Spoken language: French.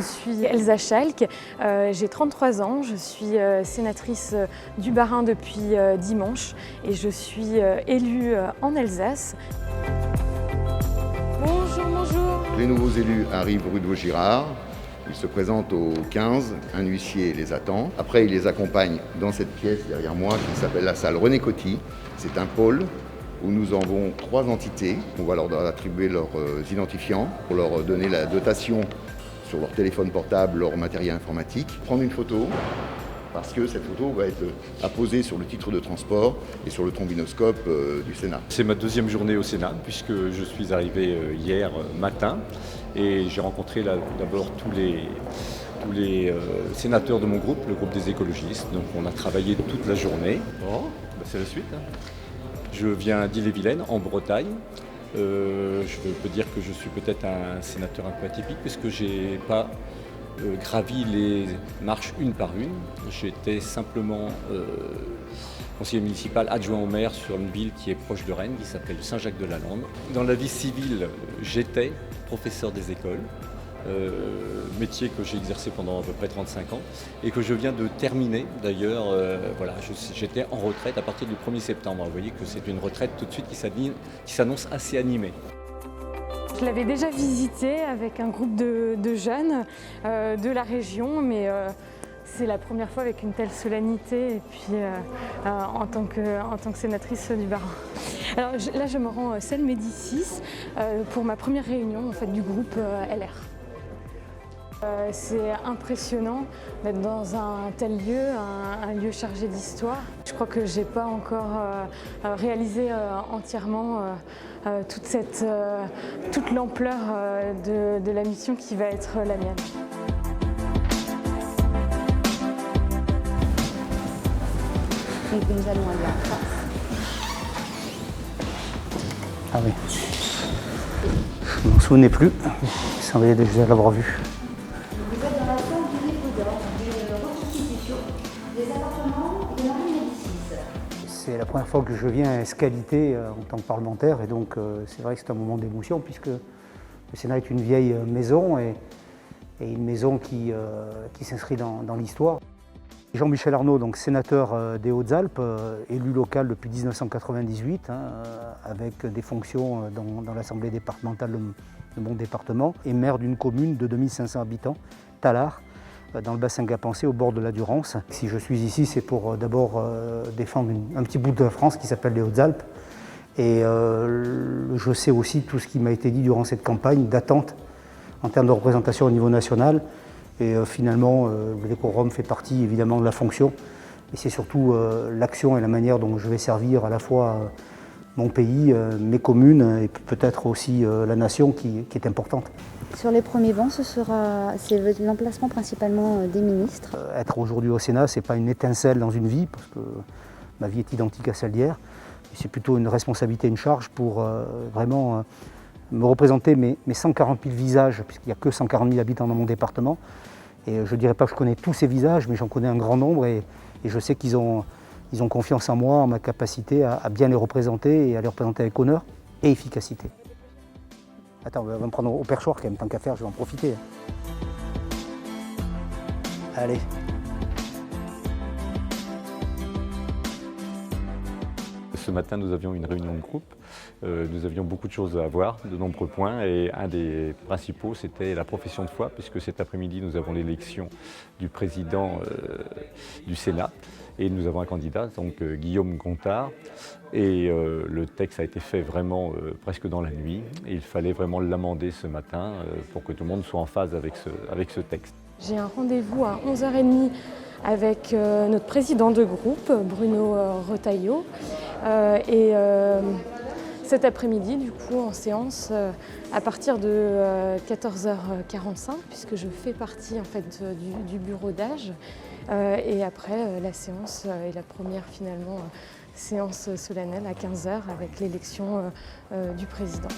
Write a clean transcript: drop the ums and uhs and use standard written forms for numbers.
suis Elsa Schalk, j'ai 33 ans, je suis sénatrice du Bas-Rhin depuis dimanche et je suis élue en Alsace. Bonjour, bonjour. Les nouveaux élus arrivent rue de Vaugirard. Ils se présentent au 15, un huissier les attend. Après, il les accompagne dans cette pièce derrière moi qui s'appelle la salle René Coty. C'est un pôle où nous avons 3 entités. On va leur attribuer leurs identifiants pour leur donner la dotation sur leur téléphone portable, leur matériel informatique. Prendre une photo, parce que cette photo va être apposée sur le titre de transport et sur le trombinoscope du Sénat. C'est ma deuxième journée au Sénat, puisque je suis arrivé hier matin et j'ai rencontré d'abord tous les sénateurs de mon groupe, le groupe des écologistes. Donc on a travaillé toute la journée. Oh, c'est la suite. Je viens d'Ille-et-Vilaine, en Bretagne. Je peux dire que je suis peut-être un sénateur un peu atypique, puisque je n'ai pas gravi les marches une par une. J'étais simplement conseiller municipal adjoint au maire sur une ville qui est proche de Rennes, qui s'appelle Saint-Jacques-de-la-Lande. Dans la vie civile, j'étais professeur des écoles, métier que j'ai exercé pendant à peu près 35 ans et que je viens de terminer d'ailleurs. Voilà, j'étais en retraite à partir du 1er septembre. Vous voyez que c'est une retraite tout de suite qui s'annonce assez animée. Je l'avais déjà visité avec un groupe de jeunes de la région, mais c'est la première fois avec une telle solennité et puis en tant que sénatrice du Bas-Rhin. Alors là, je me rends salle Médicis pour ma première réunion en fait, du groupe LR. C'est impressionnant d'être dans un tel lieu, un lieu chargé d'histoire. Je crois que je n'ai pas encore réalisé entièrement toute l'ampleur de la mission qui va être la mienne. Donc nous allons aller en face. Ah oui. Je ne m'en souvenais plus. Il semblait déjà l'avoir vu. Vous êtes dans la salle du dépôt d'ordre d'une reconstitution des appartements de Marie Médicis. C'est la première fois que je viens à Escalité en tant que parlementaire et donc c'est vrai que c'est un moment d'émotion puisque le Sénat est une vieille maison et une maison qui s'inscrit dans l'histoire. Jean-Michel Arnaud, donc sénateur des Hautes-Alpes, élu local depuis 1998, avec des fonctions dans l'Assemblée départementale de mon département, et maire d'une commune de 2500 habitants, Tallard, dans le bassin gapençais, au bord de la Durance. Si je suis ici, c'est pour d'abord défendre un petit bout de la France qui s'appelle les Hautes-Alpes. Et je sais aussi tout ce qui m'a été dit durant cette campagne d'attente en termes de représentation au niveau national. Et finalement, le décorum fait partie évidemment de la fonction. Et c'est surtout l'action et la manière dont je vais servir à la fois mon pays, mes communes et peut-être aussi la nation qui est importante. Sur les premiers bancs, c'est l'emplacement principalement des ministres. Être aujourd'hui au Sénat, ce n'est pas une étincelle dans une vie, parce que ma vie est identique à celle d'hier. C'est plutôt une responsabilité, une charge pour vraiment me représenter mes 140 000 visages, puisqu'il n'y a que 140 000 habitants dans mon département. Et je ne dirais pas que je connais tous ces visages, mais j'en connais un grand nombre et je sais qu'ils ont confiance en moi, en ma capacité à bien les représenter et à les représenter avec honneur et efficacité. Attends, on va me prendre au perchoir quand même, tant qu'à faire, je vais en profiter. Allez. Ce matin, nous avions une réunion de groupe. Nous avions beaucoup de choses à voir, de nombreux points, et un des principaux, c'était la profession de foi, puisque cet après-midi, nous avons l'élection du président du Sénat, et nous avons un candidat, donc Guillaume Gontard, et le texte a été fait vraiment presque dans la nuit, et il fallait vraiment l'amender ce matin pour que tout le monde soit en phase avec ce texte. J'ai un rendez-vous à 11h30 avec notre président de groupe, Bruno Retailleau, et cet après-midi, du coup, en séance, à partir de 14h45, puisque je fais partie en fait du bureau d'âge, et après la séance est la première finalement séance solennelle à 15h avec l'élection du président.